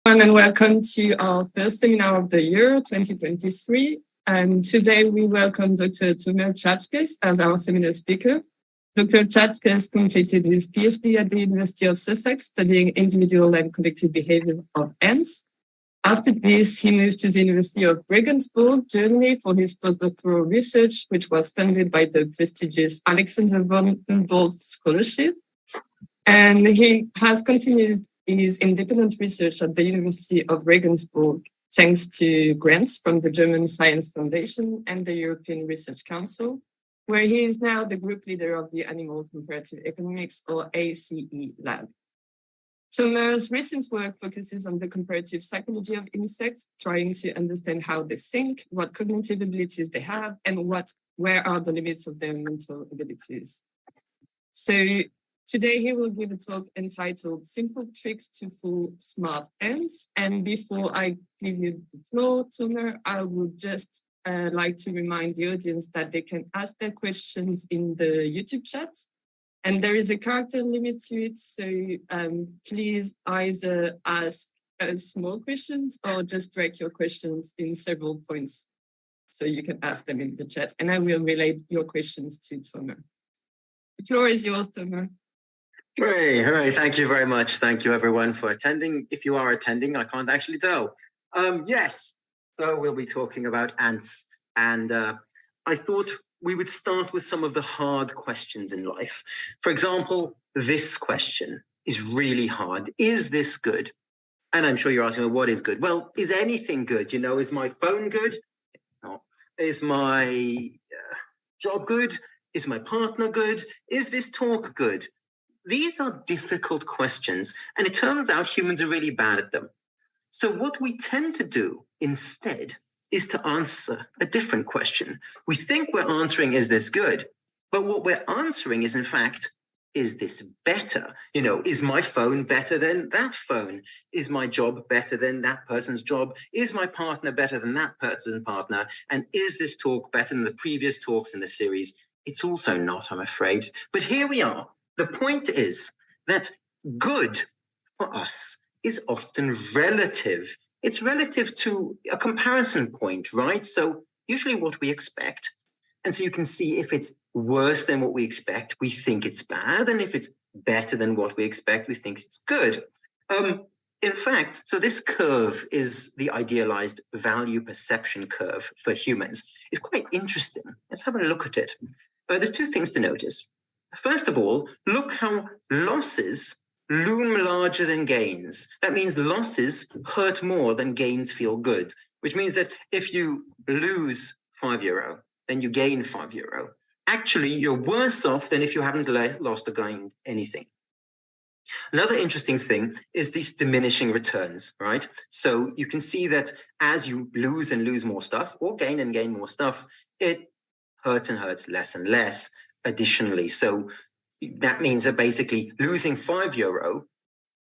And welcome to our first seminar of the year 2023. And today we welcome Dr. Czaczkes as our seminar speaker. Dr. Czaczkes completed his PhD at the University of Sussex, studying individual and collective behavior of ants. After this, he moved to the University of Regensburg, Germany, for his postdoctoral research, which was funded by the prestigious Alexander von Humboldt Scholarship. And he has continued his independent research at the University of Regensburg, thanks to grants from the German Science Foundation and the European Research Council, where he is now the group leader of the Animal Comparative Economics, or ACE lab. Tomer's recent work focuses on the comparative psychology of insects, trying to understand how they think, what cognitive abilities they have, and where are the limits of their mental abilities. So today he will give a talk entitled Simple Tricks to Fool Smart Ants. And before I give you the floor, Tomer, I would just like to remind the audience that they can ask their questions in the YouTube chat. And there is a character limit to it, so please either ask small questions or just break your questions in several points so you can ask them in the chat. And I will relay your questions to Tomer. The floor is yours, Tomer. Hooray. Thank you very much. Thank you, everyone, for attending. If you are attending, I can't actually tell. Yes, so we'll be talking about ants. And I thought we would start with some of the hard questions in life. For example, this question is really hard. Is this good? And I'm sure you're asking, well, what is good? Well, is anything good? You know, is my phone good? It's not. Is my job good? Is my partner good? Is this talk good? These are difficult questions, and it turns out humans are really bad at them. So what we tend to do instead is to answer a different question. We think we're answering, is this good? But what we're answering is, in fact, is this better? You know, is my phone better than that phone? Is my job better than that person's job? Is my partner better than that person's partner? And is this talk better than the previous talks in the series? It's also not, I'm afraid. But here we are. The point is that good for us is often relative. It's relative to a comparison point, right? So usually what we expect. And so you can see if it's worse than what we expect, we think it's bad. And if it's better than what we expect, we think it's good. In fact, so this curve is the idealized value perception curve for humans. It's quite interesting. Let's have a look at it. There's two things to notice. First of all, look how losses loom larger than gains. That means losses hurt more than gains feel good, which means that if you lose €5, then you gain €5. Actually, you're worse off than if you haven't lost or gained anything. Another interesting thing is these diminishing returns, right? So you can see that as you lose and lose more stuff, or gain and gain more stuff, it hurts and hurts less and less additionally. So that means that basically losing €5,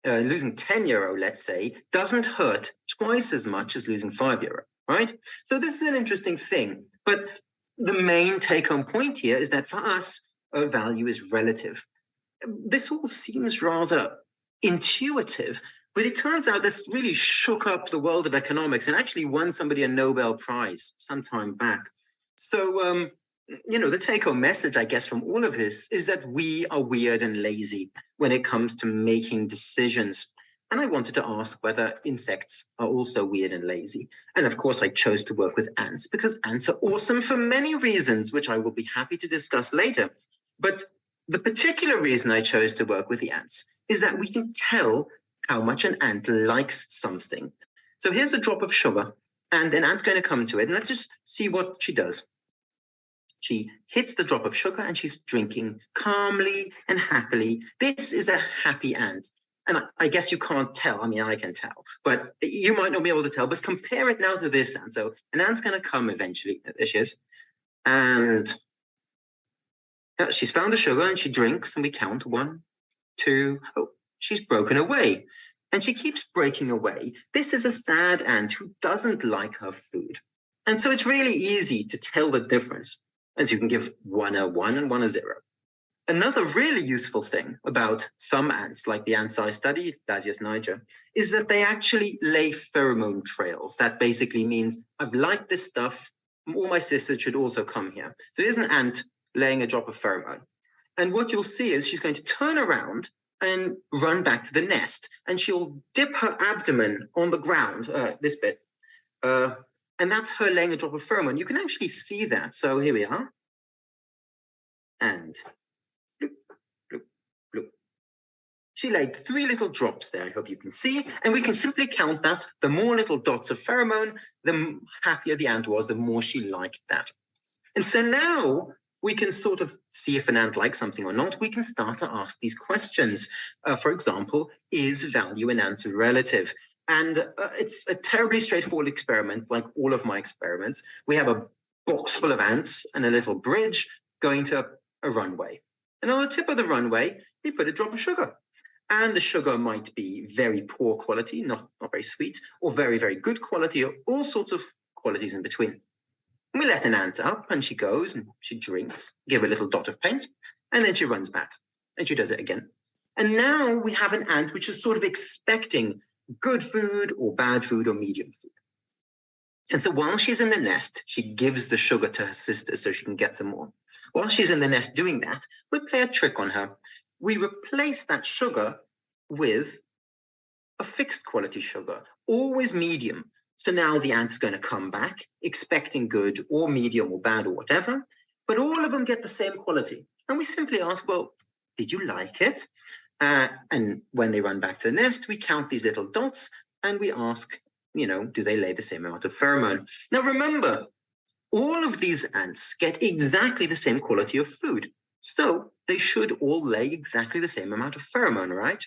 losing €10, let's say, doesn't hurt twice as much as losing €5, right? So this is an interesting thing. But the main take-home point here is that for us, value is relative. This all seems rather intuitive, but it turns out this really shook up the world of economics and actually won somebody a Nobel Prize some time back. So, the take-home message, I guess, from all of this is that we are weird and lazy when it comes to making decisions. And I wanted to ask whether insects are also weird and lazy. And of course, I chose to work with ants because ants are awesome for many reasons, which I will be happy to discuss later. But the particular reason I chose to work with the ants is that we can tell how much an ant likes something. So here's a drop of sugar, and an ant's going to come to it. And let's just see what she does. She hits the drop of sugar and she's drinking calmly and happily. This is a happy ant. And I guess you can't tell. I mean, I can tell, but you might not be able to tell. But compare it now to this ant. So an ant's going to come eventually. There she is. And she's found the sugar and she drinks, and we count 1, 2. Oh, she's broken away. And she keeps breaking away. This is a sad ant who doesn't like her food. And so it's really easy to tell the difference, as you can give 1 a 1 and 1 a 0. Another really useful thing about some ants, like the ants I study, Dasius niger, is that they actually lay pheromone trails. That basically means I've liked this stuff, all my sisters should also come here. So here's an ant laying a drop of pheromone. And what you'll see is she's going to turn around and run back to the nest. And she'll dip her abdomen on the ground, this bit. And that's her laying a drop of pheromone. You can actually see that. So here we are. And bloop, bloop, bloop. She laid 3 little drops there, I hope you can see. And we can simply count that. The more little dots of pheromone, the happier the ant was, the more she liked that. And so now we can sort of see if an ant likes something or not. We can start to ask these questions. For example, is value in ants relative? And it's a terribly straightforward experiment, like all of my experiments. We have a box full of ants and a little bridge going to a runway. And on the tip of the runway, we put a drop of sugar. And the sugar might be very poor quality, not very sweet, or very, very good quality, or all sorts of qualities in between. And we let an ant up, and she goes and she drinks, give a little dot of paint, and then she runs back, and she does it again. And now we have an ant which is sort of expecting good food or bad food or medium food. And so while she's in the nest, she gives the sugar to her sister so she can get some more. While she's in the nest doing that, we play a trick on her. We replace that sugar with a fixed quality sugar, always medium. So now the ant's going to come back expecting good or medium or bad or whatever, but all of them get the same quality. And we simply ask, well, did you like it? And when they run back to the nest, we count these little dots and we ask, do they lay the same amount of pheromone? Now, remember, all of these ants get exactly the same quality of food. So they should all lay exactly the same amount of pheromone, right?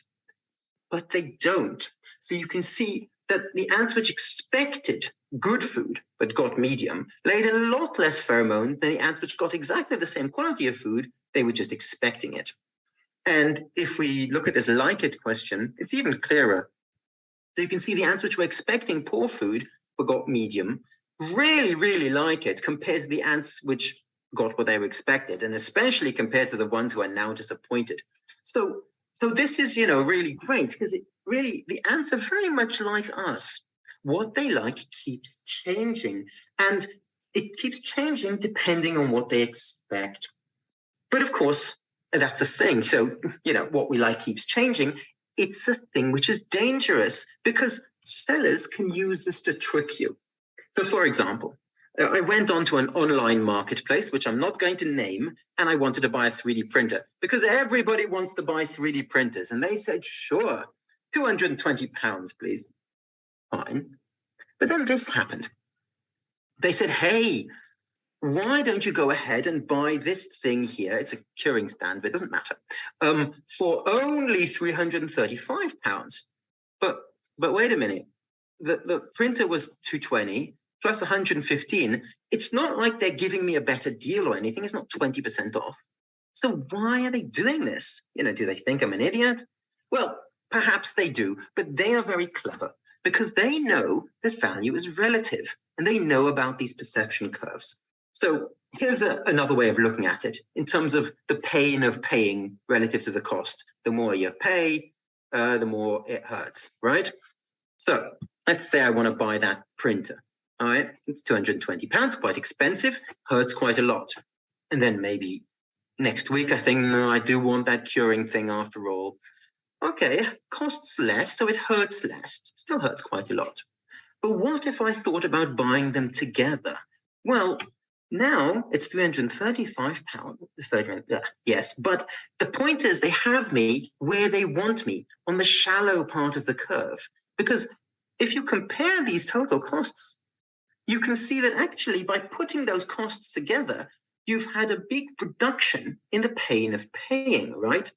But they don't. So you can see that the ants which expected good food but got medium laid a lot less pheromone than the ants which got exactly the same quality of food. They were just expecting it. And if we look at this like it question, it's even clearer. So you can see the ants which were expecting poor food but got medium really, really like it compared to the ants which got what they were expected, and especially compared to the ones who are now disappointed. So this is, really great because the ants are very much like us. What they like keeps changing, and it keeps changing depending on what they expect. But of course, that's a thing. So, what we like keeps changing. It's a thing which is dangerous because sellers can use this to trick you. So, for example, I went onto an online marketplace, which I'm not going to name, and I wanted to buy a 3D printer because everybody wants to buy 3D printers. And they said, sure, £220, please. Fine. But then this happened. They said, hey, why don't you go ahead and buy this thing here? It's a curing stand, but it doesn't matter. For only £335. But wait a minute. The printer was $220 plus 115. It's not like they're giving me a better deal or anything. It's not 20% off. So why are they doing this? Do they think I'm an idiot? Well, perhaps they do, but they are very clever because they know that value is relative and they know about these perception curves. So here's another way of looking at it in terms of the pain of paying relative to the cost. The more you pay, the more it hurts, right? So let's say I want to buy that printer. All right, it's £220, quite expensive, hurts quite a lot. And then maybe next week I think, no, I do want that curing thing after all. Okay, costs less, so it hurts less. Still hurts quite a lot. But what if I thought about buying them together? Well, now it's £335. Yes, but the point is they have me where they want me, on the shallow part of the curve. Because if you compare these total costs, you can see that actually by putting those costs together, you've had a big reduction in the pain of paying, right?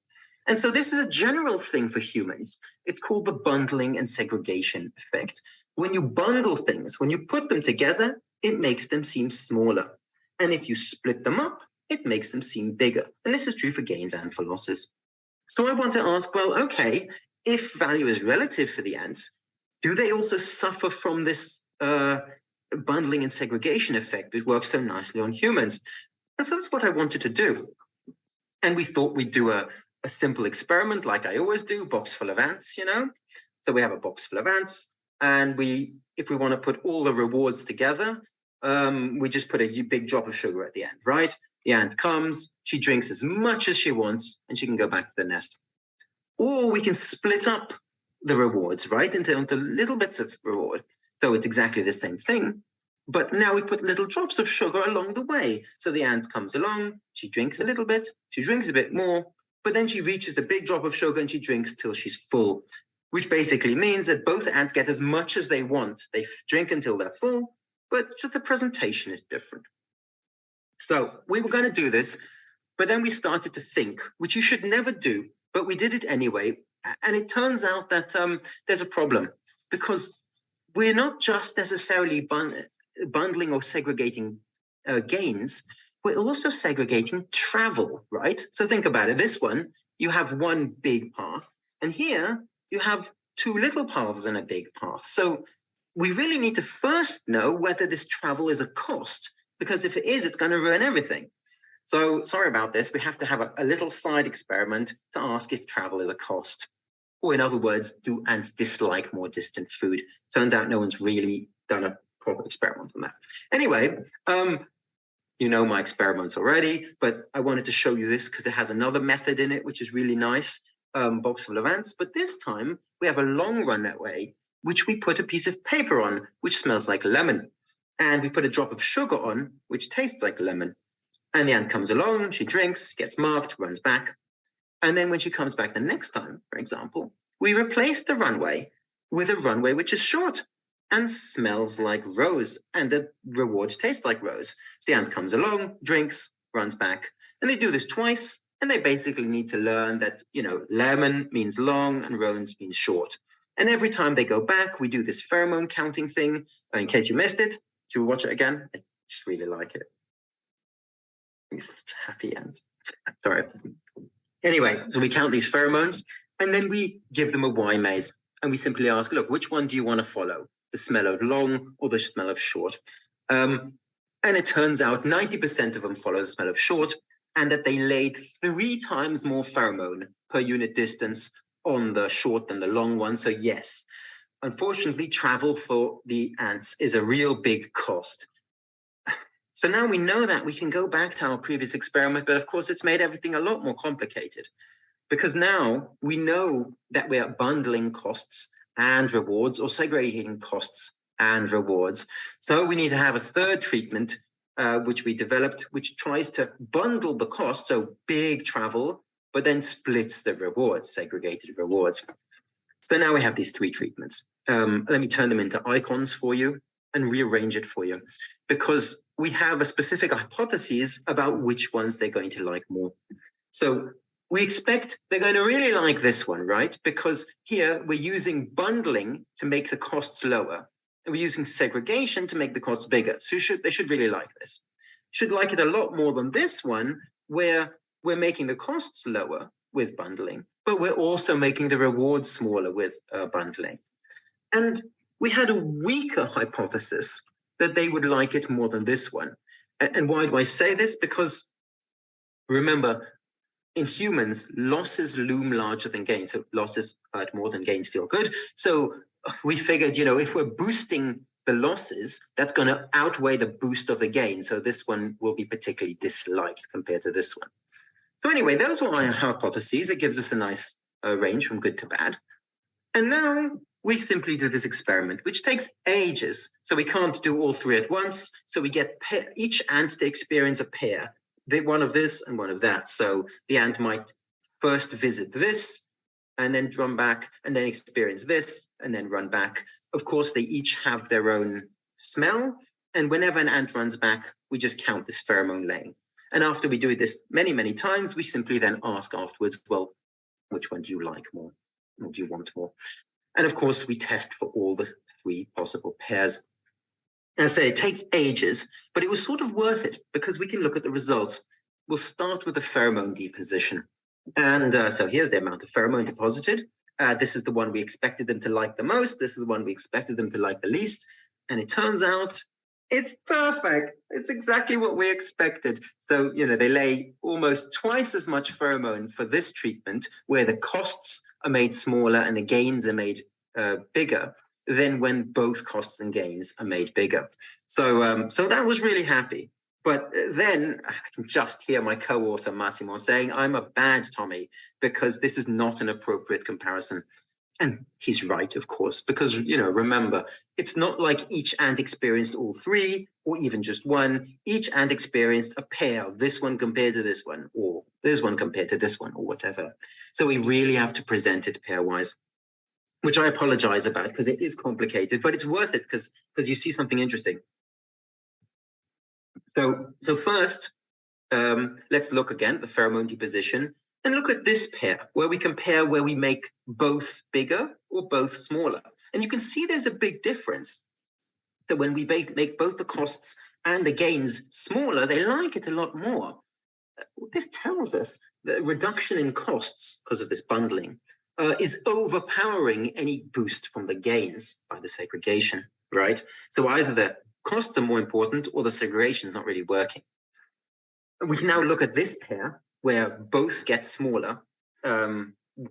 And so this is a general thing for humans. It's called the bundling and segregation effect. When you bundle things, when you put them together, it makes them seem smaller. And if you split them up, it makes them seem bigger. And this is true for gains and for losses. So I want to ask, well, okay, if value is relative for the ants, do they also suffer from this bundling and segregation effect? It works so nicely on humans. And so that's what I wanted to do. And we thought we'd do a simple experiment like I always do, box full of ants, you know? So we have a box full of ants, and if we want to put all the rewards together, we just put a big drop of sugar at the end, right? The ant comes, she drinks as much as she wants, and she can go back to the nest. Or we can split up the rewards, right, into little bits of reward. So it's exactly the same thing, but now we put little drops of sugar along the way. So the ant comes along, she drinks a little bit, she drinks a bit more, but then she reaches the big drop of sugar and she drinks till she's full, which basically means that both ants get as much as they want. They drink until they're full, but just the presentation is different. So we were going to do this, but then we started to think, which you should never do, but we did it anyway. And it turns out that there's a problem, because we're not just necessarily bundling or segregating gains, we're also segregating travel, right? So think about it. This one, you have one big path, and here you have two little paths and a big path. So we really need to first know whether this travel is a cost, because if it is, it's going to ruin everything. So sorry about this. We have to have a little side experiment to ask if travel is a cost. Or in other words, do ants dislike more distant food? Turns out no one's really done a proper experiment on that. Anyway, you know my experiments already, but I wanted to show you this because it has another method in it, which is really nice, box full of ants. But this time we have a long runway, which we put a piece of paper on, which smells like lemon. And we put a drop of sugar on, which tastes like lemon. And the ant comes along, she drinks, gets marked, runs back. And then when she comes back the next time, for example, we replace the runway with a runway which is short and smells like rose, and the reward tastes like rose. So the ant comes along, drinks, runs back, and they do this twice, and they basically need to learn that, you know, lemon means long and rose means short. And every time they go back, we do this pheromone counting thing. In case you missed it, should we watch it again? I just really like it. It's happy ant. Sorry. Anyway, so we count these pheromones, and then we give them a Y maze, and we simply ask, look, which one do you want to follow? The smell of long or the smell of short? And it turns out 90% of them follow the smell of short, and that they laid 3 times more pheromone per unit distance on the short than the long one. So yes, unfortunately, travel for the ants is a real big cost. So now we know that, we can go back to our previous experiment, but of course it's made everything a lot more complicated, because now we know that we are bundling costs and rewards, or segregating costs and rewards. So we need to have a third treatment, which we developed, which tries to bundle the costs, so big travel, but then splits the rewards, segregated rewards. So now we have these 3 treatments. Let me turn them into icons for you and rearrange it for you, because we have a specific hypothesis about which ones they're going to like more. So we expect they're going to really like this one, right? Because here we're using bundling to make the costs lower, and we're using segregation to make the costs bigger. So they should really like this. Should like it a lot more than this one, where we're making the costs lower with bundling, but we're also making the rewards smaller with bundling. And we had a weaker hypothesis that they would like it more than this one. And why do I say this? Because remember, in humans, losses loom larger than gains. So losses hurt more than gains feel good. So we figured, you know, if we're boosting the losses, that's going to outweigh the boost of the gain. So this one will be particularly disliked compared to this one. So anyway, those were our hypotheses. It gives us a nice range from good to bad. And now we simply do this experiment, which takes ages. So we can't do all 3 at once. So we get each ant to experience a pair, one of this and one of that. So the ant might first visit this and then run back, and then experience this and then run back. Of course, they each have their own smell. And whenever an ant runs back, we just count this pheromone laying. And after we do this many, many times, we simply then ask afterwards, well, which one do you like more? Or do you want more? And of course, we test for all the 3 possible pairs. And I say it takes ages, but it was sort of worth it because we can look at the results. We'll start with the pheromone deposition. And so here's the amount of pheromone deposited. This is the one we expected them to like the most. This is the one we expected them to like the least. And it turns out It's perfect. It's exactly what we expected. So, they lay almost twice as much pheromone for this treatment, where the costs are made smaller and the gains are made bigger, than when both costs and gains are made bigger. So that was really happy. But then I can just hear my co-author Massimo saying, I'm a bad Tommy, because this is not an appropriate comparison. And he's right, of course, because, remember, it's not like each ant experienced all three or even just one. Each ant experienced a pair of this one compared to this one, or this one compared to this one, or whatever. So we really have to present it pairwise, which I apologize about because it is complicated, but it's worth it because you see something interesting. So first, let's look again at the pheromone deposition and look at this pair where we compare where we make both bigger or both smaller. And you can see there's a big difference. So when we make both the costs and the gains smaller, they like it a lot more. This tells us that reduction in costs because of this bundling is overpowering any boost from the gains by the segregation, right? So either the costs are more important or the segregation is not really working. We can now look at this pair where both get smaller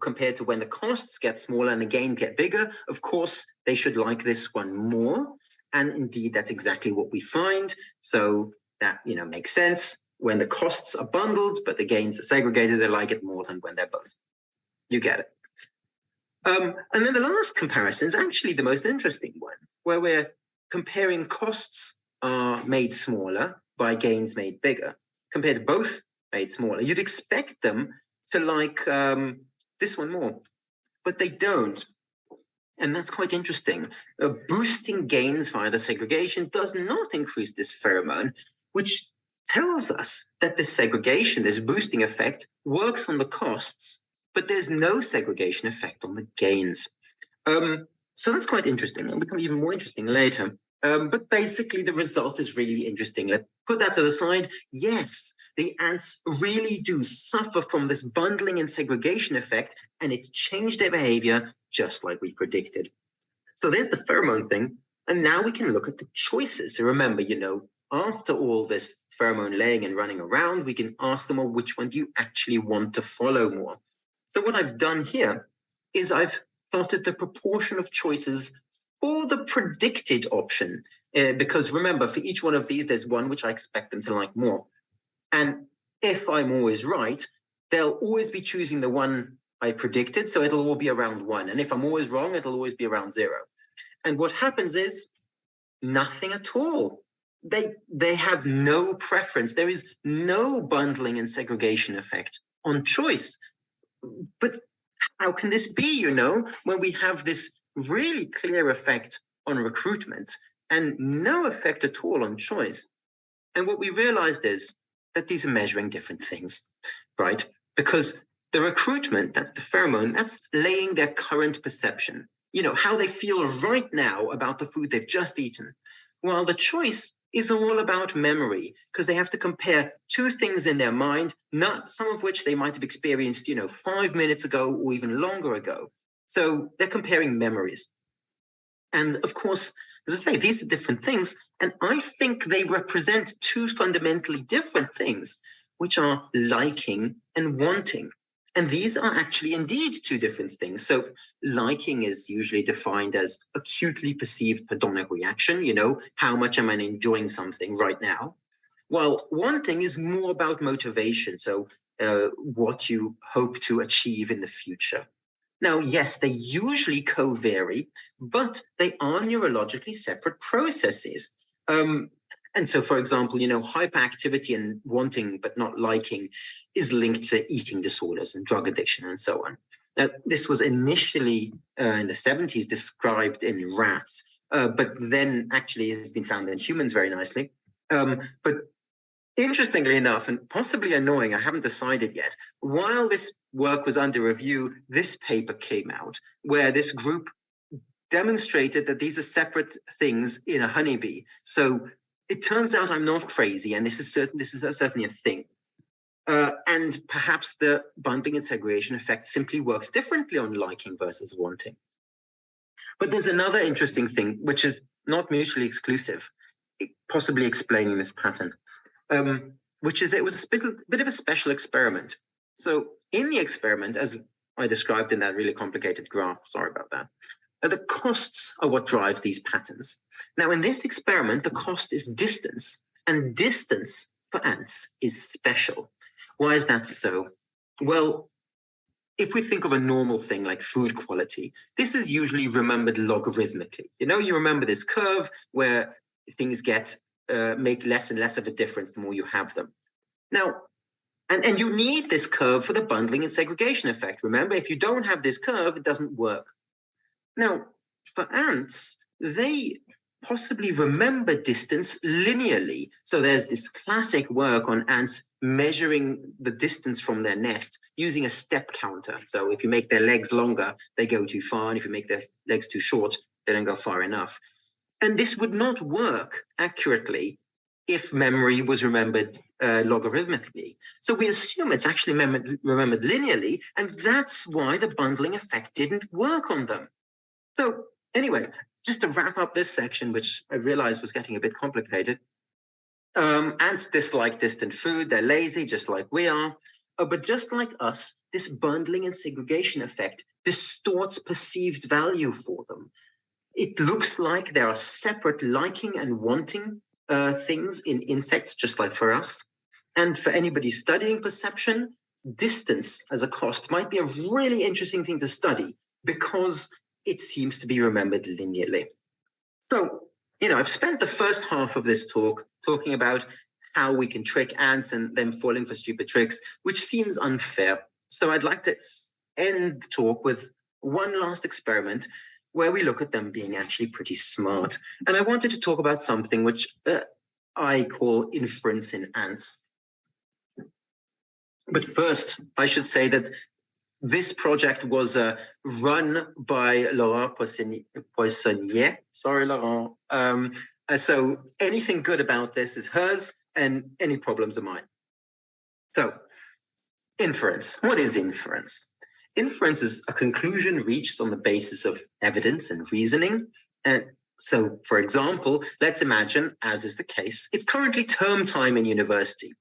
compared to when the costs get smaller and the gain get bigger. Of course, they should like this one more. And indeed, that's exactly what we find. So that, makes sense. When the costs are bundled, but the gains are segregated, they like it more than when they're both. You get it. And then the last comparison is actually the most interesting one, where we're comparing costs are made smaller by gains made bigger, compared to both made smaller. You'd expect them to like this one more, but they don't. And that's quite interesting. Boosting gains via the segregation does not increase this pheromone, which tells us that this segregation, this boosting effect, works on the costs, but there's no segregation effect on the gains. So that's quite interesting. It'll become even more interesting later. But basically, the result is really interesting. Let's put that to the side. Yes, the ants really do suffer from this bundling and segregation effect, and it's changed their behavior just like we predicted. So there's the pheromone thing. And now we can look at the choices. So remember, after all this pheromone laying and running around, we can ask them, well, which one do you actually want to follow more? So what I've done here is I've plotted the proportion of choices for the predicted option, because remember, for each one of these, there's one which I expect them to like more. And if I'm always right, they'll always be choosing the one I predicted, so it'll all be around 1. And if I'm always wrong, it'll always be around 0. And what happens is nothing at all. They have no preference. There is no bundling and segregation effect on choice. But how can this be, when we have this really clear effect on recruitment and no effect at all on choice? And what we realized is that these are measuring different things, right? Because the recruitment, the pheromone, that's laying their current perception, how they feel right now about the food they've just eaten. While the choice is all about memory, because they have to compare two things in their mind, some of which they might have experienced, 5 minutes ago or even longer ago. So they're comparing memories. And of course, as I say, these are different things. And I think they represent two fundamentally different things, which are liking and wanting. And these are actually indeed two different things. So liking is usually defined as acutely perceived hedonic reaction, how much am I enjoying something right now? While wanting is more about motivation, so what you hope to achieve in the future. Now, yes, they usually co-vary, but they are neurologically separate processes. And so, for example, hyperactivity and wanting but not liking is linked to eating disorders and drug addiction and so on. Now, this was initially in the 70s described in rats, but then actually has been found in humans very nicely. But interestingly enough, and possibly annoying, I haven't decided yet, while this work was under review, this paper came out where this group demonstrated that these are separate things in a honeybee. So it turns out I'm not crazy, and this is certainly a thing. And perhaps the bundling and segregation effect simply works differently on liking versus wanting. But there's another interesting thing, which is not mutually exclusive. possibly explaining this pattern, which is that it was a bit of a special experiment. So in the experiment, as I described in that really complicated graph, sorry about that, the costs are what drives these patterns. Now, in this experiment, the cost is distance, and distance for ants is special. Why is that so? Well, if we think of a normal thing like food quality, this is usually remembered logarithmically. You remember this curve where things make less and less of a difference the more you have them. Now, and you need this curve for the bundling and segregation effect. Remember, if you don't have this curve, it doesn't work. Now, for ants, they possibly remember distance linearly. So there's this classic work on ants measuring the distance from their nest using a step counter. So if you make their legs longer, they go too far. And if you make their legs too short, they don't go far enough. And this would not work accurately if memory was remembered logarithmically. So we assume it's actually remembered linearly, and that's why the bundling effect didn't work on them. So anyway, just to wrap up this section, which I realized was getting a bit complicated, ants dislike distant food. They're lazy, just like we are. But just like us, this bundling and segregation effect distorts perceived value for them. It looks like there are separate liking and wanting things in insects, just like for us. And for anybody studying perception, distance as a cost might be a really interesting thing to study because it seems to be remembered linearly. So, I've spent the first half of this talk talking about how we can trick ants and them falling for stupid tricks, which seems unfair. So I'd like to end the talk with one last experiment where we look at them being actually pretty smart. And I wanted to talk about something which I call inference in ants. But first, I should say that this project was run by Laurent Poissonnier. Sorry, Laurent. So anything good about this is hers, and any problems are mine. So, inference. What is inference? Inference is a conclusion reached on the basis of evidence and reasoning. And so, for example, let's imagine, as is the case, it's currently term time in university.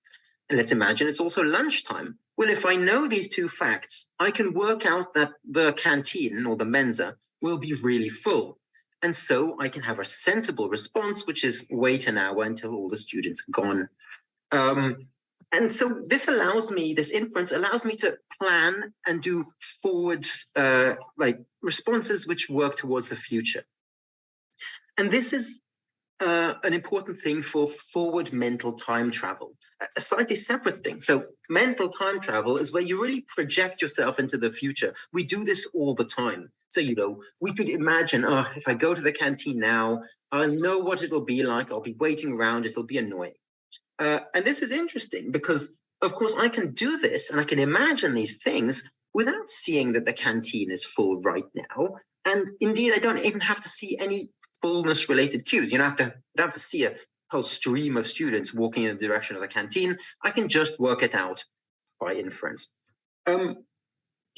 And let's imagine it's also lunchtime. Well, if I know these two facts, I can work out that the canteen or the mensa will be really full. And so I can have a sensible response, which is wait an hour until all the students are gone. And so this inference allows me to plan and do forwards, responses which work towards the future. And this is an important thing for forward mental time travel, a slightly separate thing. So mental time travel is where you really project yourself into the future. We do this all the time. So, we could imagine, if I go to the canteen now, I'll know what it'll be like. I'll be waiting around. It'll be annoying. And this is interesting because, of course, I can do this and I can imagine these things without seeing that the canteen is full right now. And indeed, I don't even have to see any fullness-related cues. You don't have to see a whole stream of students walking in the direction of the canteen. I can just work it out by inference. So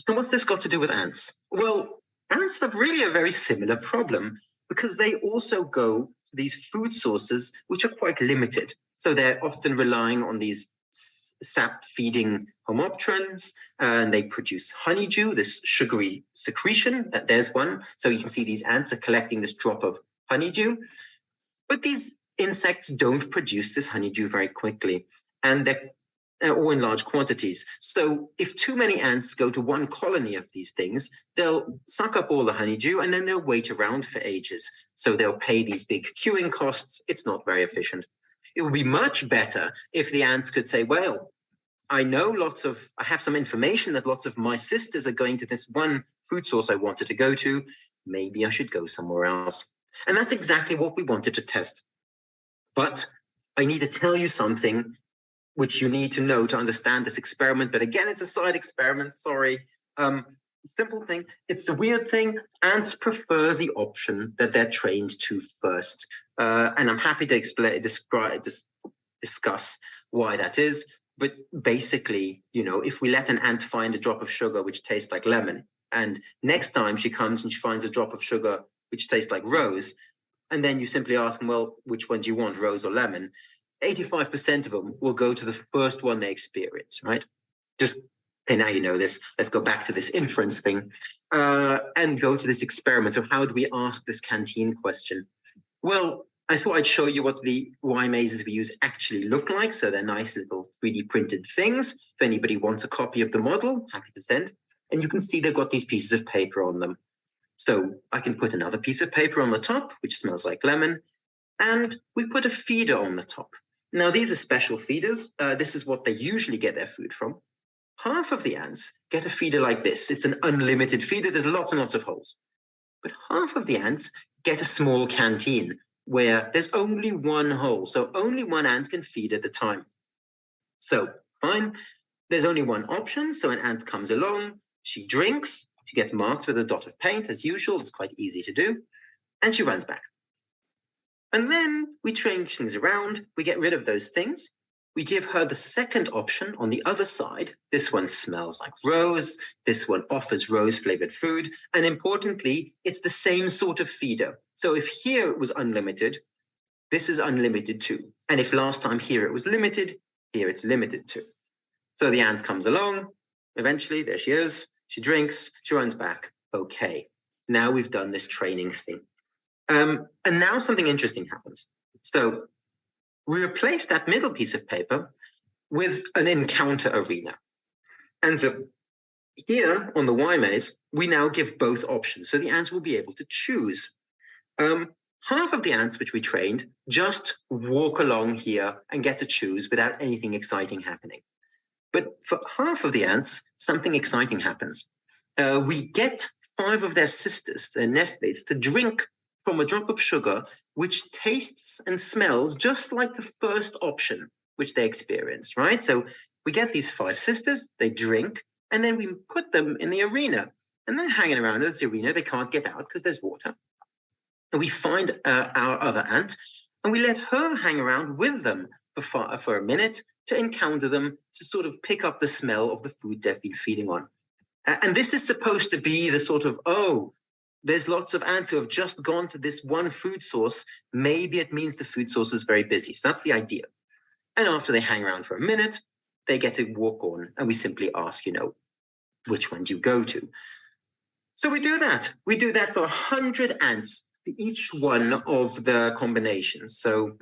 what's this got to do with ants? Well, ants have really a very similar problem because they also go to these food sources which are quite limited. So they're often relying on these sap-feeding homopterans, and they produce honeydew, this sugary secretion. There's one. So you can see these ants are collecting this drop of honeydew. But these insects don't produce this honeydew very quickly, and they're or in large quantities. So if too many ants go to one colony of these things, they'll suck up all the honeydew and then they'll wait around for ages. So they'll pay these big queuing costs. It's not very efficient. It would be much better if the ants could say, well, I have some information that lots of my sisters are going to this one food source I wanted to go to. Maybe I should go somewhere else. And that's exactly what we wanted to test. But I need to tell you something which you need to know to understand this experiment. But again, it's a side experiment, sorry. Simple thing, it's a weird thing. Ants prefer the option that they're trained to first. And I'm happy to discuss why that is. But basically, if we let an ant find a drop of sugar which tastes like lemon, and next time she comes and she finds a drop of sugar which tastes like rose, and then you simply ask them, well, which one do you want, rose or lemon? 85% of them will go to the first one they experience, right? Just, okay, now you know this. Let's go back to this inference thing and go to this experiment. So how do we ask this canteen question? Well, I thought I'd show you what the Y mazes we use actually look like. So they're nice little 3D printed things. If anybody wants a copy of the model, happy to send. And you can see they've got these pieces of paper on them. So I can put another piece of paper on the top, which smells like lemon, and we put a feeder on the top. Now, these are special feeders. This is what they usually get their food from. Half of the ants get a feeder like this. It's an unlimited feeder. There's lots and lots of holes. But half of the ants get a small canteen where there's only one hole. So only one ant can feed at a time. So fine, there's only one option. So an ant comes along, she drinks, she gets marked with a dot of paint as usual. It's quite easy to do. And she runs back. And then we change things around. We get rid of those things. We give her the second option on the other side. This one smells like rose. This one offers rose-flavored food. And importantly, it's the same sort of feeder. So if here it was unlimited, this is unlimited too. And if last time here it was limited, here it's limited too. So the ant comes along. Eventually, there she is. She drinks. She runs back. Okay, now we've done this training thing. And now something interesting happens. So we replace that middle piece of paper with an encounter arena. And so here on the Y maze, we now give both options. So the ants will be able to choose. Half of the ants which we trained just walk along here and get to choose without anything exciting happening. But for half of the ants, something exciting happens. We get 5 of their sisters, their nestmates, to drink from a drop of sugar, which tastes and smells just like the first option which they experienced, right? So we get these 5 sisters, they drink, and then we put them in the arena. And they're hanging around in this arena. They can't get out because there's water. And we find our other ant, and we let her hang around with them for a minute to encounter them, to sort of pick up the smell of the food they've been feeding on. And this is supposed to be the sort of, oh, there's lots of ants who have just gone to this one food source. Maybe it means the food source is very busy. So that's the idea. And after they hang around for a minute, they get to walk on, and we simply ask, which one do you go to? So we do that. We do that for 100 ants for each one of the combinations. So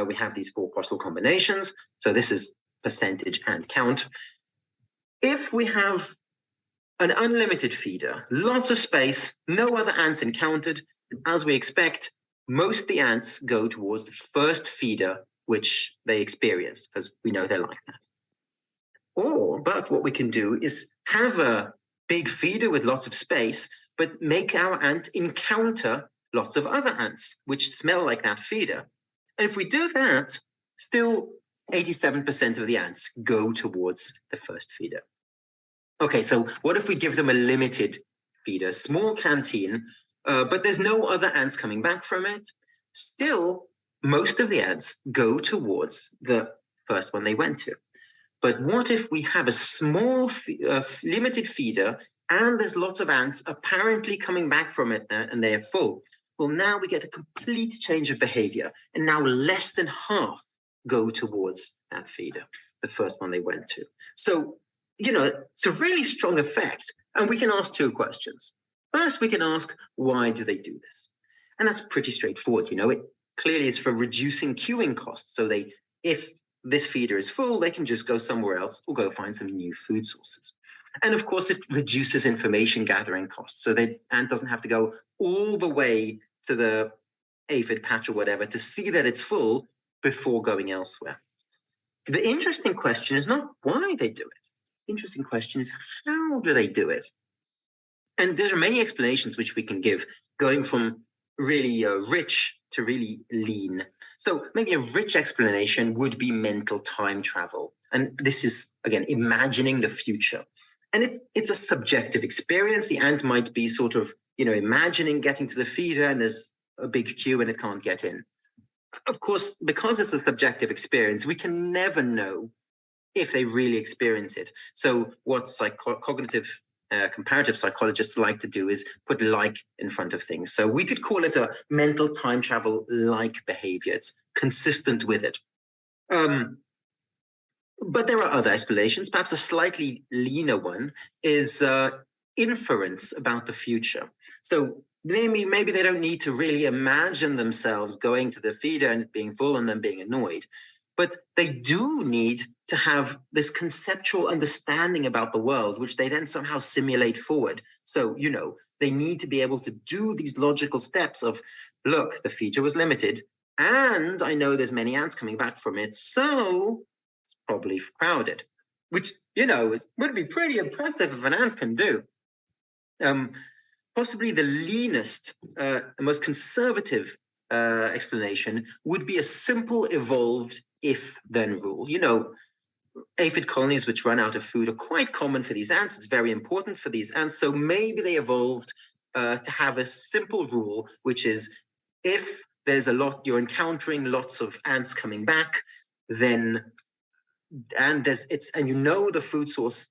we have these 4 possible combinations. So this is percentage ant count. If we have an unlimited feeder, lots of space, no other ants encountered, as we expect, most of the ants go towards the first feeder which they experienced, because we know they're like that. But what we can do is have a big feeder with lots of space, but make our ant encounter lots of other ants which smell like that feeder. And if we do that, still 87% of the ants go towards the first feeder. Okay, so what if we give them a limited feeder, small canteen, but there's no other ants coming back from it? Still, most of the ants go towards the first one they went to. But what if we have a small limited feeder and there's lots of ants apparently coming back from it and they're full? Well, now we get a complete change of behavior, and now less than half go towards that feeder, the first one they went to. So, it's a really strong effect, and we can ask 2 questions. First, we can ask, why do they do this? And that's pretty straightforward. It clearly is for reducing queuing costs. So if this feeder is full, they can just go somewhere else or go find some new food sources. And of course, it reduces information gathering costs. So the ant doesn't have to go all the way to the aphid patch or whatever to see that it's full before going elsewhere. The interesting question is not why they do it. The interesting question is, how do they do it? And there are many explanations which we can give, going from really rich to really lean. So maybe a rich explanation would be mental time travel. And this is, again, imagining the future. And it's a subjective experience. The ant might be sort of, imagining getting to the feeder and there's a big queue and it can't get in. Of course, because it's a subjective experience, we can never know if they really experience it. So what cognitive comparative psychologists like to do is put like in front of things. So we could call it a mental time travel like behavior. It's consistent with it. But there are other explanations. Perhaps a slightly leaner one is inference about the future. So maybe they don't need to really imagine themselves going to the feeder and being full and then being annoyed. But they do need to have this conceptual understanding about the world, which they then somehow simulate forward. So, they need to be able to do these logical steps of, look, the feeder was limited, and I know there's many ants coming back from it, so it's probably crowded, which, it would be pretty impressive if an ant can do. Possibly the leanest, most conservative explanation would be a simple evolved if-then rule. Aphid colonies which run out of food are quite common for these ants. It's very important for these ants. So maybe they evolved to have a simple rule, which is if there's you're encountering lots of ants coming back, then and the food source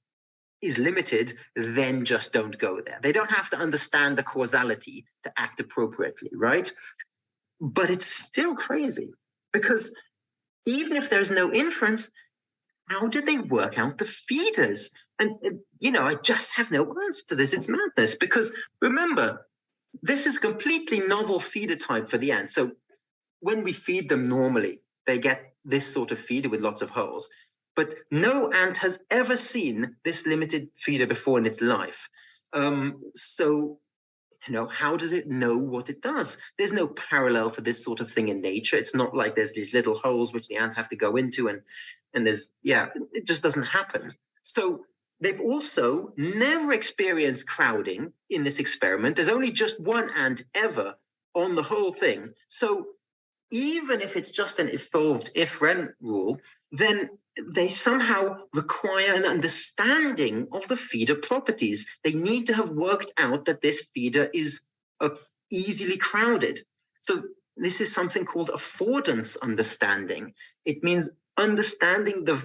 is limited, then just don't go there. They don't have to understand the causality to act appropriately, right? But it's still crazy because even if there's no inference, how did they work out the feeders? And, I just have no answer to this. It's madness because remember, this is a completely novel feeder type for the ants. So when we feed them normally, they get this sort of feeder with lots of holes. But no ant has ever seen this limited feeder before in its life. So, how does it know what it does? There's no parallel for this sort of thing in nature. It's not like there's these little holes which the ants have to go into and it just doesn't happen. So they've also never experienced crowding in this experiment. There's only just one ant ever on the whole thing. So even if it's just an evolved if-then rule, then they somehow require an understanding of the feeder properties. They need to have worked out that this feeder is easily crowded. So this is something called affordance understanding. It means understanding the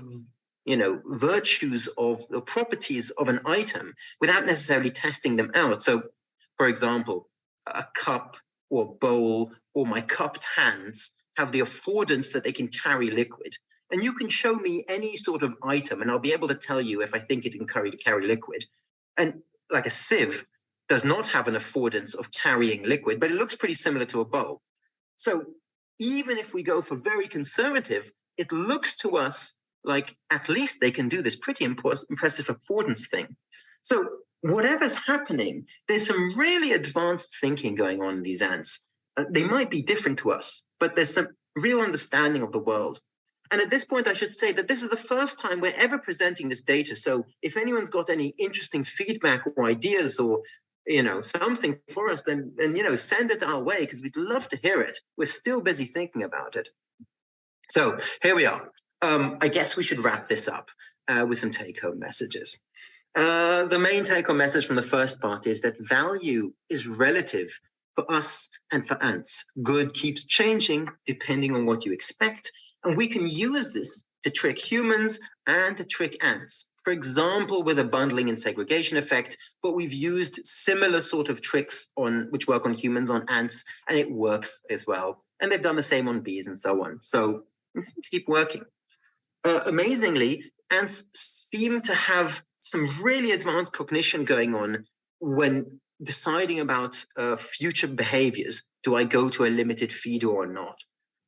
virtues of the properties of an item without necessarily testing them out. So, for example, a cup or bowl or my cupped hands have the affordance that they can carry liquid. And you can show me any sort of item and I'll be able to tell you if I think it can carry liquid. And like a sieve does not have an affordance of carrying liquid, but it looks pretty similar to a bowl. So even if we go for very conservative, it looks to us like at least they can do this pretty impressive affordance thing. So whatever's happening, there's some really advanced thinking going on in these ants. They might be different to us, but there's some real understanding of the world. And at this point, I should say that this is the first time we're ever presenting this data. So if anyone's got any interesting feedback or ideas or, something for us, then send it our way because we'd love to hear it. We're still busy thinking about it. So here we are. I guess we should wrap this up with some take-home messages. The main take-home message from the first part is that value is relative for us and for ants. Good keeps changing depending on what you expect. And we can use this to trick humans and to trick ants. For example, with a bundling and segregation effect, but we've used similar sort of tricks which work on humans, on ants, and it works as well. And they've done the same on bees and so on. So let's keep working. Amazingly, ants seem to have some really advanced cognition going on when deciding about future behaviors. Do I go to a limited feeder or not?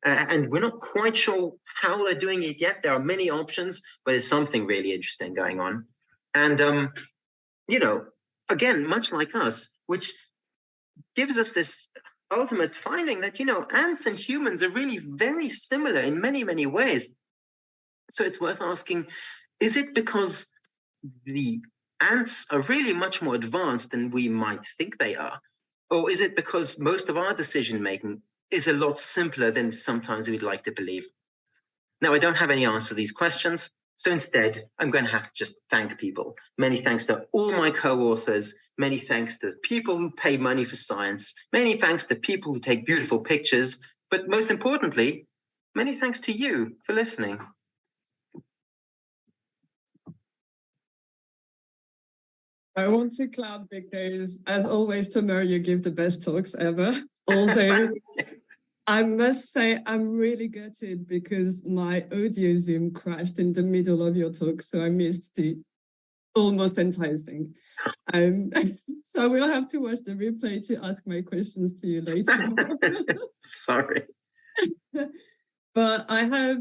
And we're not quite sure how they're doing it yet. There are many options, but there's something really interesting going on. And, again, much like us, which gives us this ultimate finding that, ants and humans are really very similar in many, many ways. So it's worth asking, is it because the ants are really much more advanced than we might think they are? Or is it because most of our decision-making is a lot simpler than sometimes we'd like to believe? Now, I don't have any answer to these questions, so instead, I'm going to have to just thank people. Many thanks to all my co-authors, many thanks to people who pay money for science, many thanks to people who take beautiful pictures, but most importantly, many thanks to you for listening. I want to clap because, as always, Tomer, you give the best talks ever. Also, I must say I'm really gutted because my audio Zoom crashed in the middle of your talk, so I missed the almost entire thing. So I will have to watch the replay to ask my questions to you later. Sorry. But I have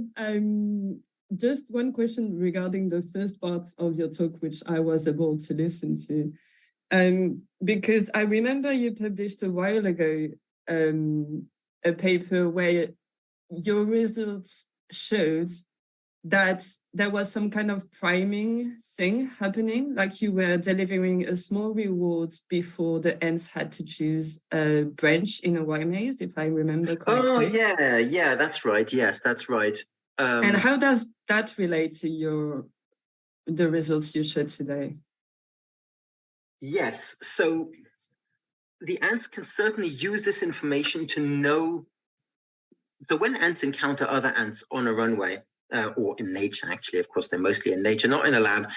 just one question regarding the first parts of your talk, which I was able to listen to. Because I remember you published a while ago a paper where your results showed that there was some kind of priming thing happening, like you were delivering a small reward before the ants had to choose a branch in a Y maze, if I remember correctly. Oh, yeah, that's right. Yes, that's right. And how does that relate to the results you showed today? Yes, so the ants can certainly use this information to know. So when ants encounter other ants on a runway, or in nature, actually, of course, they're mostly in nature, not in a lab,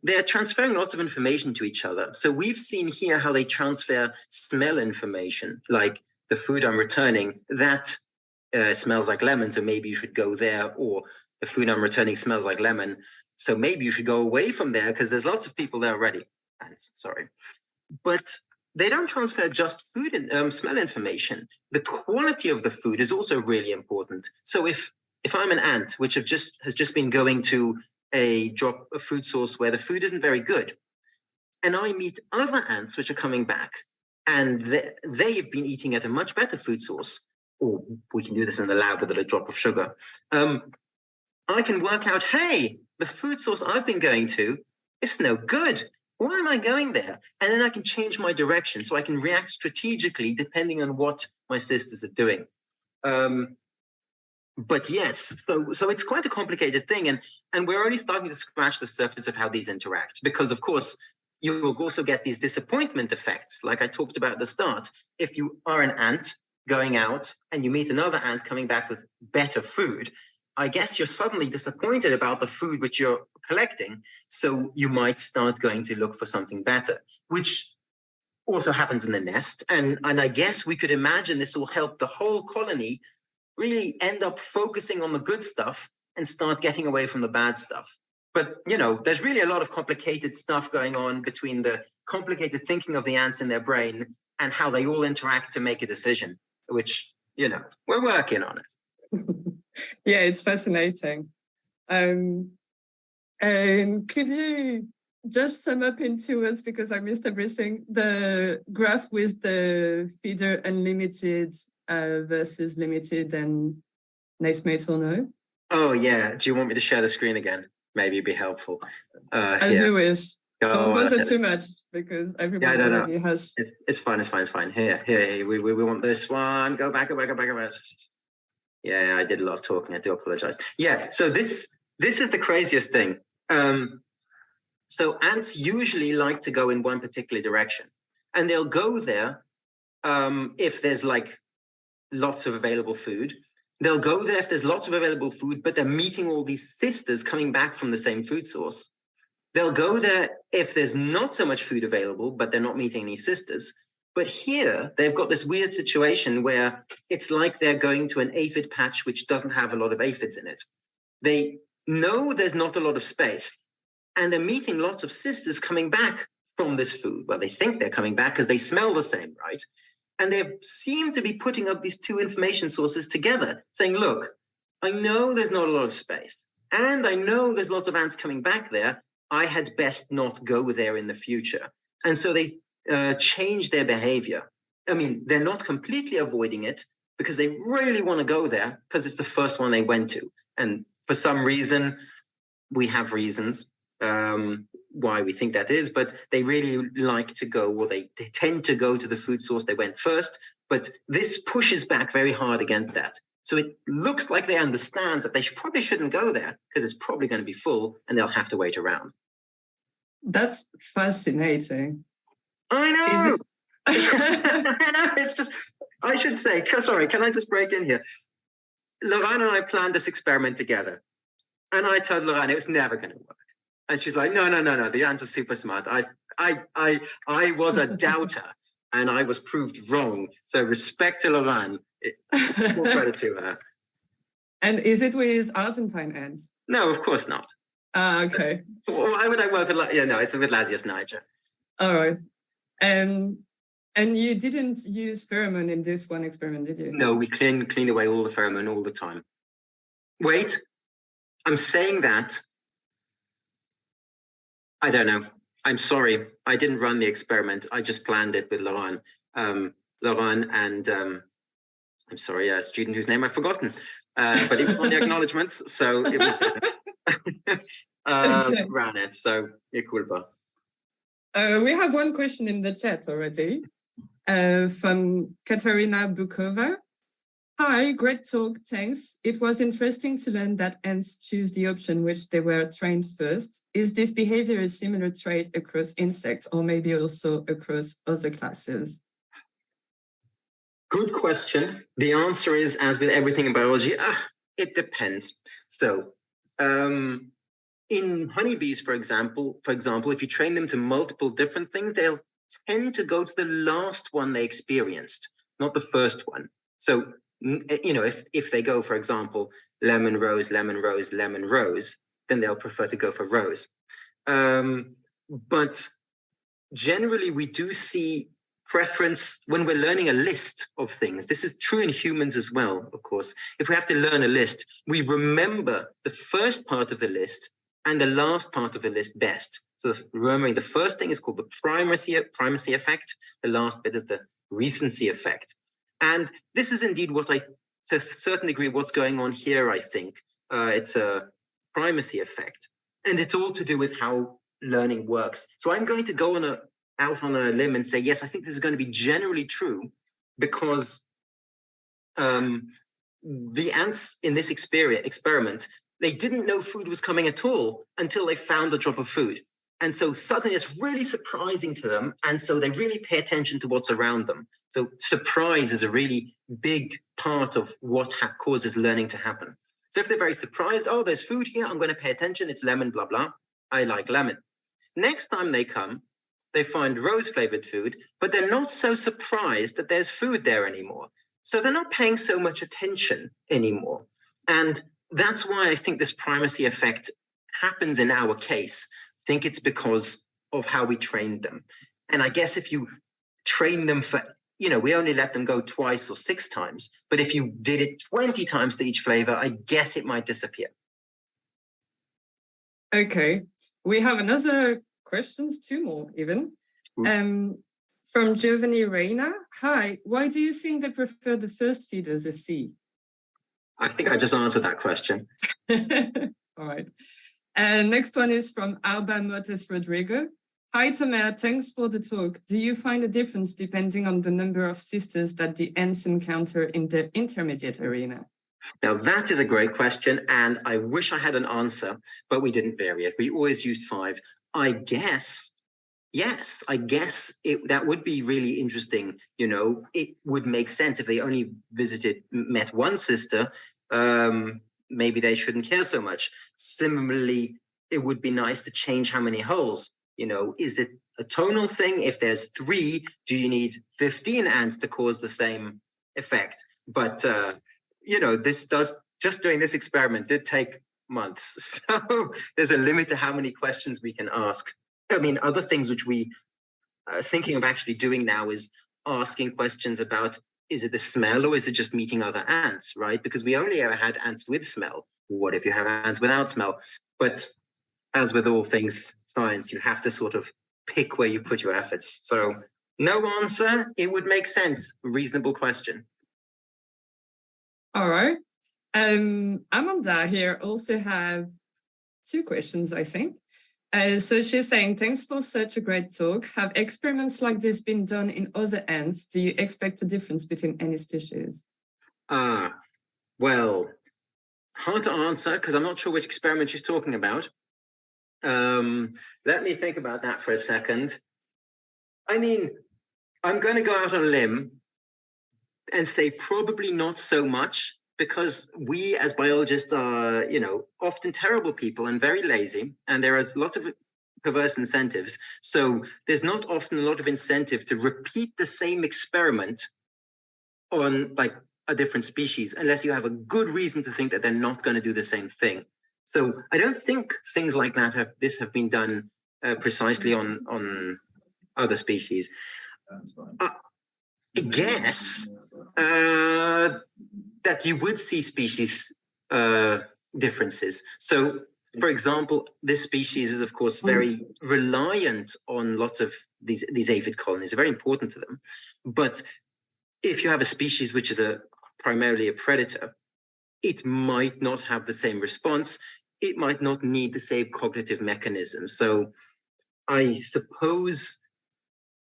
they're transferring lots of information to each other. So we've seen here how they transfer smell information, like the food I'm returning, that smells like lemon, so maybe you should go there, or the food I'm returning smells like lemon, so maybe you should go away from there because there's lots of people there already. Ants, sorry. But they don't transfer just food and smell information. The quality of the food is also really important. So if I'm an ant, which has just been going to a food source where the food isn't very good, and I meet other ants which are coming back, and they've been eating at a much better food source, or we can do this in the lab with a drop of sugar, I can work out, hey, the food source I've been going to is no good. Why am I going there? And then I can change my direction, so I can react strategically depending on what my sisters are doing. But yes, so it's quite a complicated thing, and we're only starting to scratch the surface of how these interact, because of course you will also get these disappointment effects, like I talked about at the start. If you are an ant going out and you meet another ant coming back with better food, I guess you're suddenly disappointed about the food which you're collecting, so you might start going to look for something better, which also happens in the nest. And I guess we could imagine this will help the whole colony really end up focusing on the good stuff and start getting away from the bad stuff. But, there's really a lot of complicated stuff going on between the complicated thinking of the ants in their brain and how they all interact to make a decision, which, we're working on it. Yeah, it's fascinating. And could you just sum up into us, because I missed everything, the graph with the feeder unlimited versus limited and nice mates or no? Oh, yeah. Do you want me to share the screen again? Maybe it'd be helpful. As you wish. Don't buzz it too much because everyone already has. It's fine. Here. We want this one. Go back. Yeah, I did a lot of talking. I do apologize. Yeah, so this is the craziest thing. So ants usually like to go in one particular direction, and they'll go there if there's like lots of available food. They'll go there if there's lots of available food, but they're meeting all these sisters coming back from the same food source. They'll go there if there's not so much food available, but they're not meeting any sisters. But here, they've got this weird situation where it's like they're going to an aphid patch which doesn't have a lot of aphids in it. They know there's not a lot of space, and they're meeting lots of sisters coming back from this food. Well, they think they're coming back because they smell the same, right? And they seem to be putting up these two information sources together, saying, look, I know there's not a lot of space, and I know there's lots of ants coming back there. I had best not go there in the future. And so they change their behavior. I mean, they're not completely avoiding it because they really want to go there because it's the first one they went to. And for some reason, we have reasons why we think that is, but they really like to go, or they tend to go to the food source they went first. But this pushes back very hard against that. So it looks like they understand that they probably shouldn't go there because it's probably going to be full and they'll have to wait around. That's fascinating. I know. It's just, I should say, sorry, can I just break in here? Lorraine and I planned this experiment together. And I told Lorraine it was never going to work. And she's like, no, the ants are super smart. I was a doubter and I was proved wrong. So respect to Lauren. More credit to her. And is it with Argentine ants? No, of course not. Okay. Why would I work with, no, it's with Lasius niger. All right. And you didn't use pheromone in this one experiment, did you? No, we clean away all the pheromone all the time. Wait, I'm saying that. I don't know. I'm sorry. I didn't run the experiment. I just planned it with Lauren. Lauren and I'm sorry, a student whose name I've forgotten. But it was on the acknowledgements, so it was ran it. So e culpa. We have one question in the chat already from Katarina Bukova. Hi, great talk, thanks. It was interesting to learn that ants choose the option which they were trained first. Is this behavior a similar trait across insects or maybe also across other classes? Good question. The answer is, as with everything in biology, it depends. So in honeybees, for example, if you train them to multiple different things, they'll tend to go to the last one they experienced, not the first one. So, if they go, for example, lemon, rose, lemon, rose, lemon, rose, then they'll prefer to go for rose. But generally, we do see preference when we're learning a list of things. This is true in humans as well, of course. If we have to learn a list, we remember the first part of the list and the last part of the list best. So remembering the first thing is called the primacy effect. The last bit is the recency effect. And this is indeed what to a certain degree, what's going on here, I think. It's a primacy effect. And it's all to do with how learning works. So I'm going to go out on a limb and say, yes, I think this is going to be generally true because the ants in this experiment, they didn't know food was coming at all until they found a drop of food. And so suddenly it's really surprising to them. And so they really pay attention to what's around them. So surprise is a really big part of what causes learning to happen. So if they're very surprised, oh, there's food here, I'm going to pay attention. It's lemon, blah, blah. I like lemon. Next time they come, they find rose-flavored food, but they're not so surprised that there's food there anymore. So they're not paying so much attention anymore. And that's why I think this primacy effect happens in our case. I think it's because of how we trained them. And I guess if you train them for, we only let them go twice or 6 times, but if you did it 20 times to each flavor, I guess it might disappear. Okay. We have another questions, 2 more even. From Giovanni Reina. Hi, why do you think they prefer the first feeders a C? I think I just answered that question. All right. And next one is from Alba Motes Rodrigo. Hi, Tomer, thanks for the talk. Do you find a difference depending on the number of sisters that the ants encounter in the intermediate arena? Now, that is a great question, and I wish I had an answer, but we didn't vary it. We always used 5. I guess, yes, that would be really interesting. It would make sense if they only met one sister, maybe they shouldn't care so much. Similarly, it would be nice to change how many holes. Is it a tonal thing? If there's 3, do you need 15 ants to cause the same effect? But, just doing this experiment did take months. So there's a limit to how many questions we can ask. I mean, other things which we are thinking of actually doing now is asking questions about, is it the smell or is it just meeting other ants, right? Because we only ever had ants with smell. What if you have ants without smell? But as with all things science, you have to sort of pick where you put your efforts. So no answer, it would make sense. Reasonable question. All right. Amanda here also have 2 questions, I think. So she's saying, thanks for such a great talk. Have experiments like this been done in other ants? Do you expect a difference between any species? Well, hard to answer because I'm not sure which experiment she's talking about. Let me think about that for a second. I mean, I'm going to go out on a limb and say probably not so much because we as biologists are, often terrible people and very lazy, and there is lots of perverse incentives. So there's not often a lot of incentive to repeat the same experiment on like a different species, unless you have a good reason to think that they're not going to do the same thing. So I don't think things like that have been done precisely on other species. I guess that you would see species differences. So, for example, this species is, of course, very reliant on lots of these aphid colonies. They're very important to them. But if you have a species which is primarily a predator, it might not have the same response. It might not need the same cognitive mechanisms. So I suppose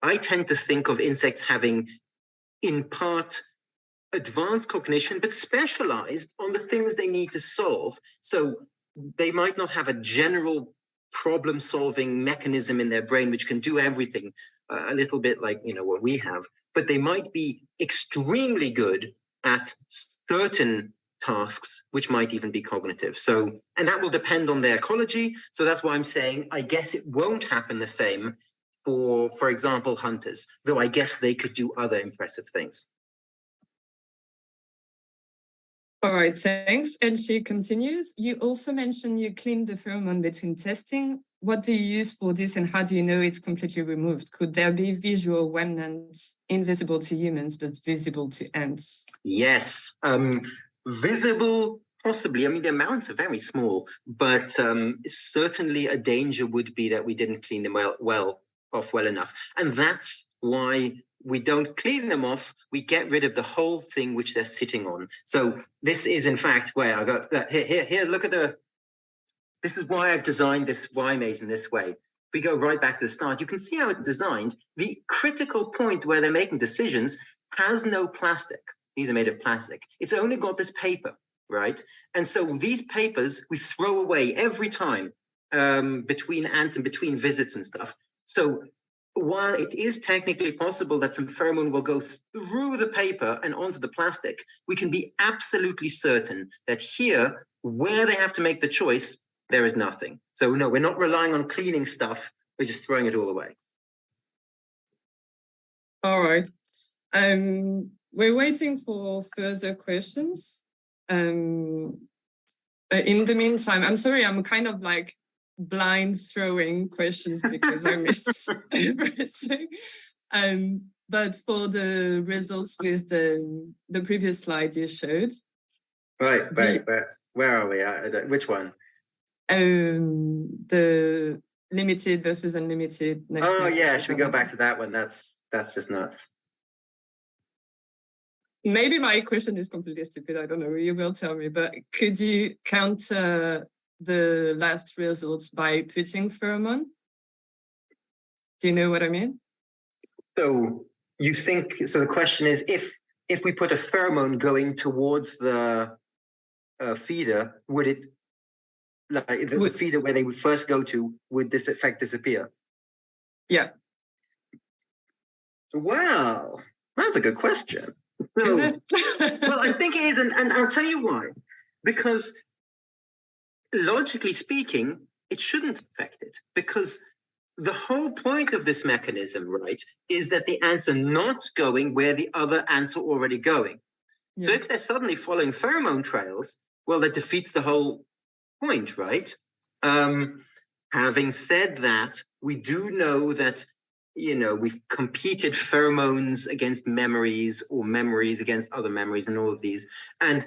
I tend to think of insects having, in part, advanced cognition, but specialized on the things they need to solve. So they might not have a general problem-solving mechanism in their brain which can do everything, a little bit like what we have, but they might be extremely good at certain tasks which might even be cognitive. So, and that will depend on their ecology. So that's why I'm saying I guess it won't happen the same for example, hunters, though I guess they could do other impressive things. All right, thanks. And she continues, you also mentioned you clean the pheromone between testing. What do you use for this and how do you know it's completely removed? Could there be visual remnants invisible to humans but visible to ants? Yes, visible, possibly. I mean, the amounts are very small, but certainly a danger would be that we didn't clean them well enough. And that's why we don't clean them off. We get rid of the whole thing which they're sitting on. So this is, in fact, where I got here. Look at this is why I've designed this Y maze in this way. We go right back to the start. You can see how it's designed. The critical point where they're making decisions has no plastic. These are made of plastic. It's only got this paper, right? And so these papers we throw away every time between ants and between visits and stuff. So while it is technically possible that some pheromone will go through the paper and onto the plastic, we can be absolutely certain that here, where they have to make the choice, there is nothing. So no, we're not relying on cleaning stuff. We're just throwing it all away. All right. We're waiting for further questions. In the meantime, I'm sorry, I'm kind of like blind throwing questions because I missed everything. But for the results with the previous slide you showed. Right, where are we at? Which one? The limited versus unlimited. Oh yeah, should we go back to that one? That's just nuts. Maybe my question is completely stupid. I don't know. You will tell me. But could you counter the last results by putting pheromone? Do you know what I mean? So you think, so the question is, if we put a pheromone going towards the feeder, would it, like the feeder where they would first go to, would this effect disappear? Yeah. Wow, that's a good question. So, is it? Well, I think it is, and I'll tell you why. Because logically speaking, it shouldn't affect it, because the whole point of this mechanism, right, is that the ants are not going where the other ants are already going. Yeah. So if they're suddenly following pheromone trails, well, that defeats the whole point, right? Having said that, we do know that, we've competed pheromones against memories or memories against other memories and all of these. And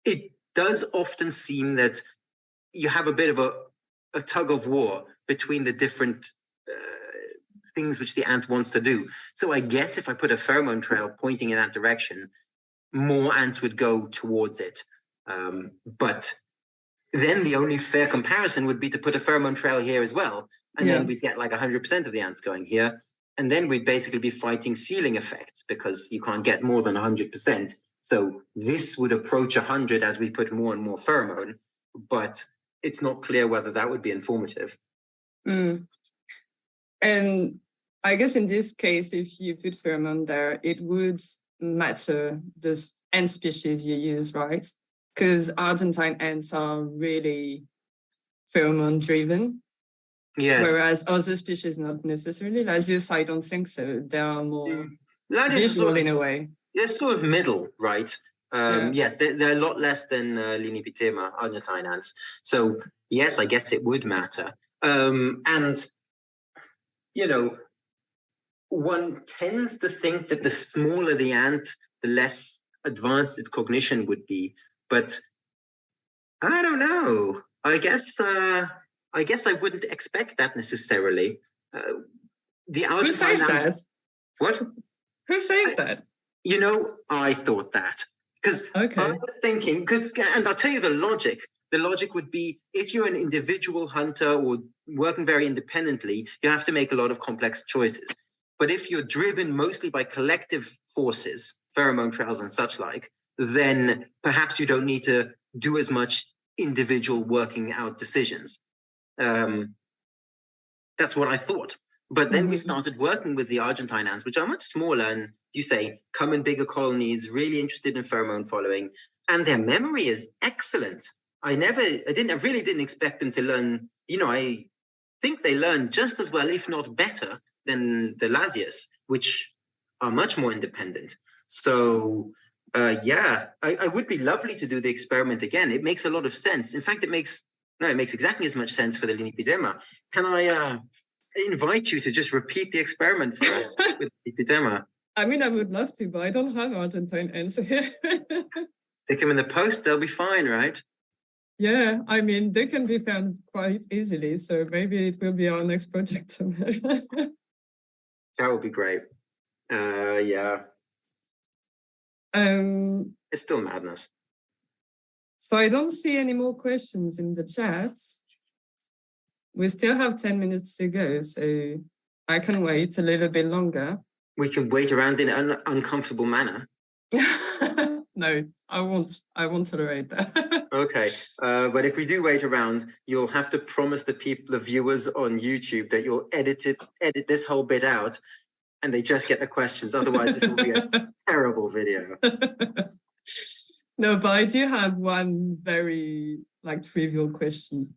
it does often seem that you have a bit of a tug of war between the different things which the ant wants to do. So I guess if I put a pheromone trail pointing in that direction, more ants would go towards it. But then the only fair comparison would be to put a pheromone trail here as well. And then we'd get like 100% of the ants going here. And then we'd basically be fighting ceiling effects because you can't get more than 100%. So this would approach 100 as we put more and more pheromone, but it's not clear whether that would be informative. Mm. And I guess in this case, if you put pheromone there, it would matter the ant species you use, right? because Argentine ants are really pheromone driven. Yes. Whereas other species not necessarily. Lysius, I don't think so. They are more visual in a way. They're sort of middle, right? Yes, they're a lot less than Linipitema, Argentine ants. So yes, I guess it would matter. And, you know, one tends to think that the smaller the ant, the less advanced its cognition would be. But I don't know. I guess I wouldn't expect that necessarily. Who says that? What? Who says that? You know, I thought that. Because I was thinking, and I'll tell you the logic. The logic would be if you're an individual hunter or working very independently, you have to make a lot of complex choices. But if you're driven mostly by collective forces, pheromone trails and such like, then perhaps you don't need to do as much individual working out decisions. That's what I thought. But then we started working with the Argentine ants, which are much smaller and, you say, come in bigger colonies, really interested in pheromone following, and their memory is excellent. I really didn't expect them to learn. You know, I think they learn just as well, if not better, than the Lysius, which are much more independent. So, I would be lovely to do the experiment again. It makes a lot of sense. In fact, it makes exactly as much sense for the Linipidema. Can I invite you to just repeat the experiment for us with Linipidema? I mean, I would love to, but I don't have Argentine ants here. Stick them in the post, they'll be fine, right? Yeah, I mean, they can be found quite easily, so maybe it will be our next project. That would be great. Yeah. It's still madness. So I don't see any more questions in the chat. We still have 10 minutes to go, so I can wait a little bit longer. We can wait around in an uncomfortable manner. No, I won't tolerate that. Okay, but if we do wait around, you'll have to promise the viewers on YouTube that you'll edit this whole bit out, and they just get the questions. Otherwise, this will be a terrible video. No, but I do have one very trivial question.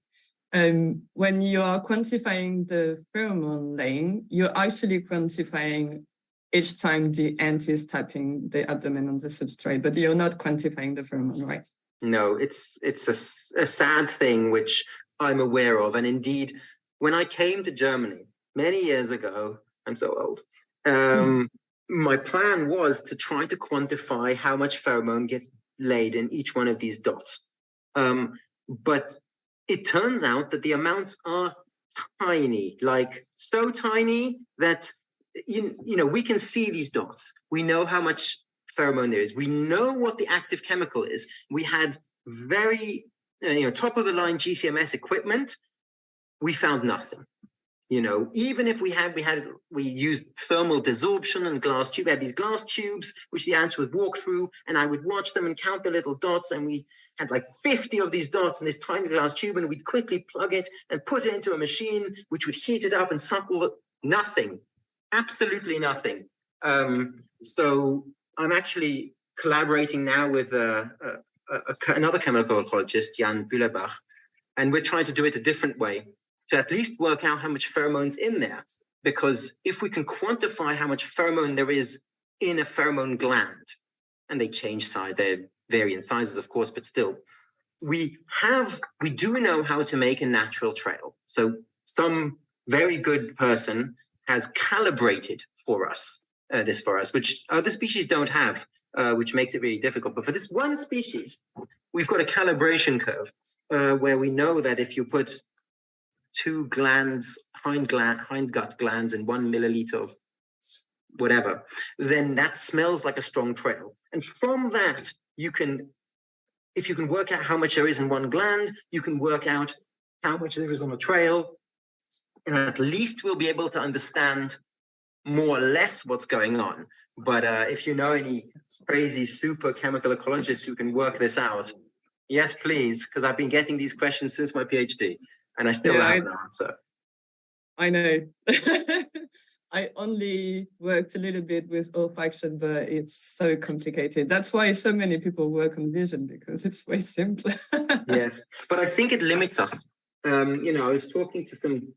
When you are quantifying the pheromone lane, you're actually quantifying each time the ant is tapping the abdomen on the substrate, but you're not quantifying the pheromone, right? No, it's a sad thing which I'm aware of. And indeed, when I came to Germany many years ago, I'm so old, my plan was to try to quantify how much pheromone gets laid in each one of these dots. But it turns out that the amounts are tiny, like so tiny that you know, we can see these dots. We know how much pheromone there is. We know what the active chemical is. We had very, top of the line GCMS equipment. We found nothing. You know, even if we used thermal desorption and glass tube. We had these glass tubes which the ants would walk through, and I would watch them and count the little dots. And we had like 50 of these dots in this tiny glass tube, and we'd quickly plug it and put it into a machine which would heat it up and suck all the nothing. Absolutely nothing. So I'm actually collaborating now with another chemical ecologist, Jan Bühlerbach, and we're trying to do it a different way to at least work out how much pheromone's in there. Because if we can quantify how much pheromone there is in a pheromone gland, and they change size, they vary in sizes, of course, but still, we do know how to make a natural trail. So some very good person has calibrated for us, which other species don't have, which makes it really difficult. But for this one species, we've got a calibration curve where we know that if you put 2 glands, hindgut glands in 1 milliliter of whatever, then that smells like a strong trail. And from that, if you can work out how much there is in one gland, you can work out how much there is on a trail. And at least we'll be able to understand more or less what's going on. But if you know any crazy super chemical ecologists who can work this out, yes, please, because I've been getting these questions since my PhD, and I still have an answer. I know. I only worked a little bit with olfaction, but it's so complicated. That's why so many people work on vision, because it's way simpler. Yes, but I think it limits us. I was talking to some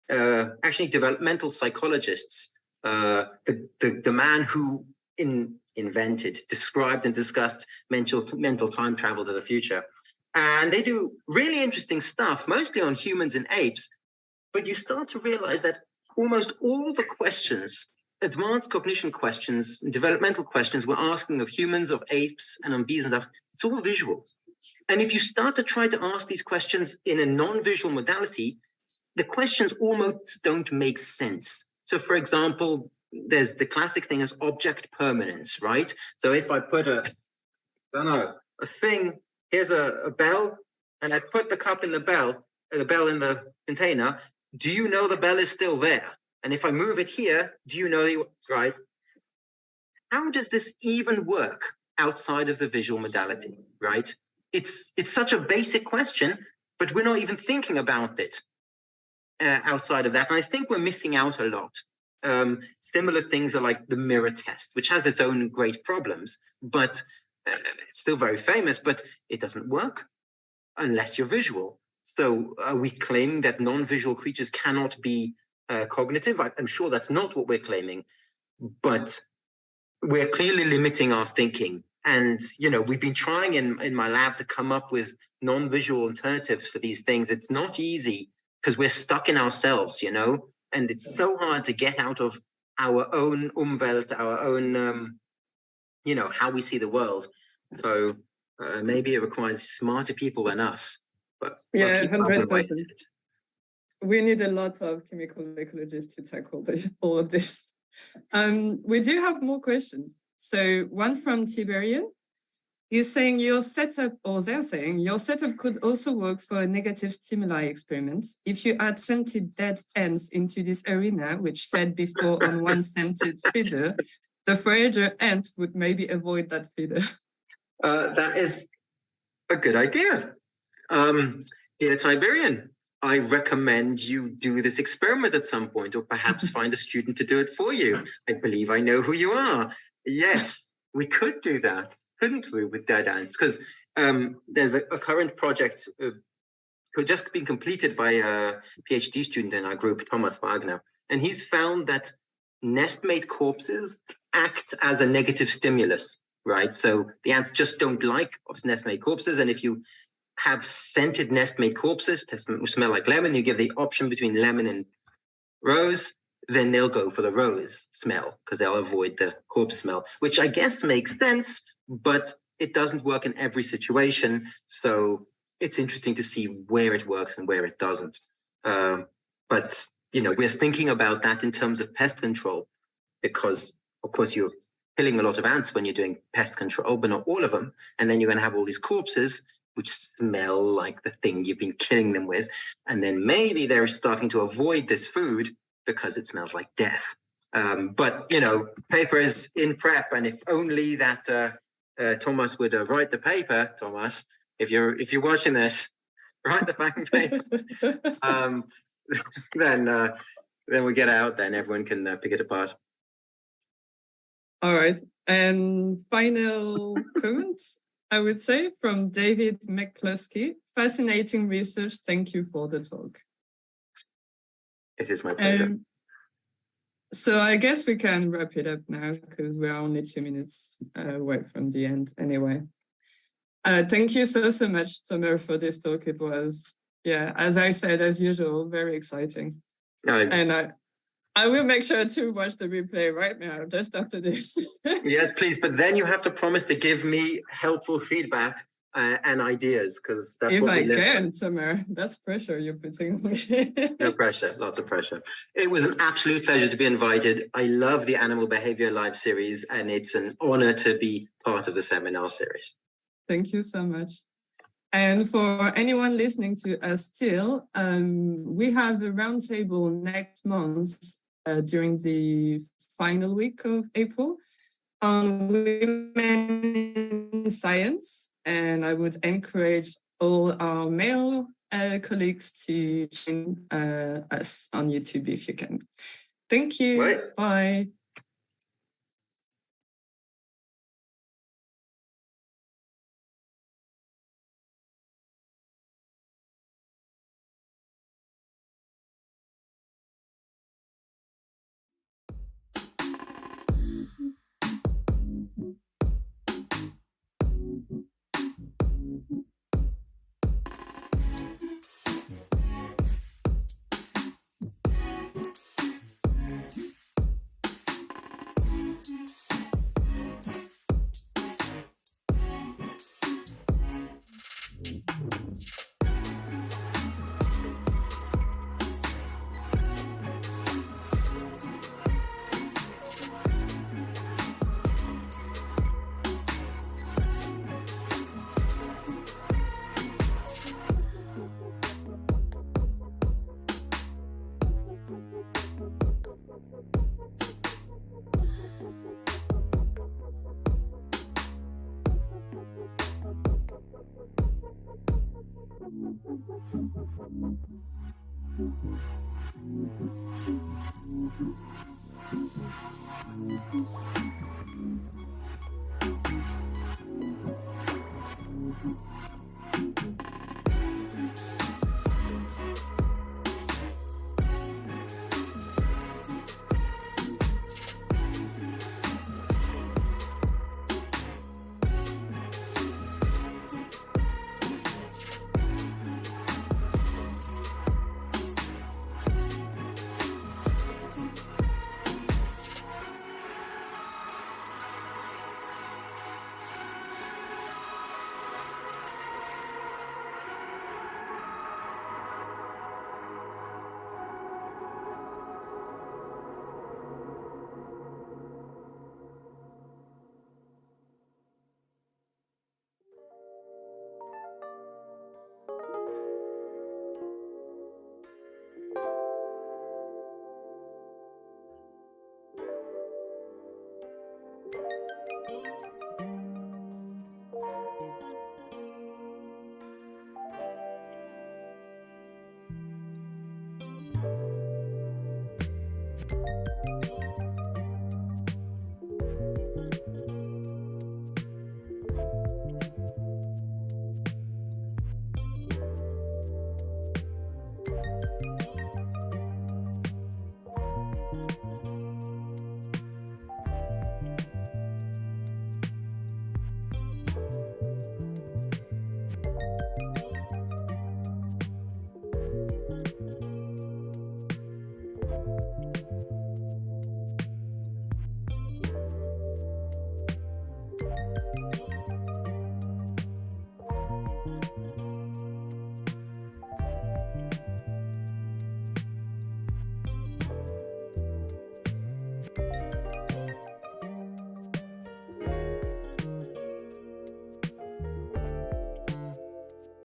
actually developmental psychologists. The man who invented, described, and discussed mental time travel to the future, and they do really interesting stuff, mostly on humans and apes. But you start to realize that almost all the questions, advanced cognition questions, developmental questions we're asking of humans, of apes, and on bees and stuff, it's all visual. And if you start to try to ask these questions in a non-visual modality, the questions almost don't make sense. So, for example, there's the classic thing as object permanence, right? So if I put a thing, here's a bell, and I put the cup in the bell in the container, do you know the bell is still there? And if I move it here, do you know, right? How does this even work outside of the visual modality, right? It's such a basic question, but we're not even thinking about it outside of that. And I think we're missing out a lot. Similar things are like the mirror test, which has its own great problems, but it's still very famous, but it doesn't work unless you're visual. So are we claiming that non-visual creatures cannot be cognitive? I'm sure that's not what we're claiming, but we're clearly limiting our thinking. And, we've been trying in my lab to come up with non-visual alternatives for these things. It's not easy because we're stuck in ourselves, and it's so hard to get out of our own Umwelt, our own, how we see the world. So maybe it requires smarter people than us. But yeah, 100%. We need a lot of chemical ecologists to tackle all of this. We do have more questions. So one from Tiberian. He's saying your setup, or they're saying your setup could also work for negative stimuli experiments. If you add scented dead ants into this arena, which fed before on one scented feeder, the forager ant would maybe avoid that feeder. That is a good idea. Dear Tiberian, I recommend you do this experiment at some point, or perhaps find a student to do it for you. I believe I know who you are. Yes, we could do that, couldn't we, with dead ants? Because there's a current project just been completed by a PhD student in our group, Thomas Wagner, and he's found that nestmate corpses act as a negative stimulus, right? So the ants just don't like nestmate corpses, and if you have scented nestmate corpses that smell like lemon, you give the option between lemon and rose, then they'll go for the rose smell because they'll avoid the corpse smell, which I guess makes sense, but it doesn't work in every situation. So it's interesting to see where it works and where it doesn't. But, we're thinking about that in terms of pest control, because, of course, you're killing a lot of ants when you're doing pest control, but not all of them. And then you're going to have all these corpses which smell like the thing you've been killing them with. And then maybe they're starting to avoid this food because it smells like death. But, paper is in prep. And if only that Thomas would write the paper, Thomas, if you're watching this, write the fucking paper. Then we get out, then everyone can pick it apart. All right. And final comments, I would say, from David McCluskey. Fascinating research. Thank you for the talk. It is my pleasure. So I guess we can wrap it up now because we're only 2 minutes away from the end anyway. Thank you so much, Tomer, for this talk. It was, as I said, as usual, very exciting. And I will make sure to watch the replay right now, just after this. Yes, please. But then you have to promise to give me helpful feedback and ideas, because that's what we live If I can, Tomer, that's pressure you're putting on me. No pressure, lots of pressure. It was an absolute pleasure to be invited. I love the Animal Behavior Live series, and it's an honor to be part of the seminar series. Thank you so much. And for anyone listening to us still, we have a roundtable next month during the final week of April on women in science. And I would encourage all our male colleagues to join us on YouTube if you can. Thank you. Right. Bye.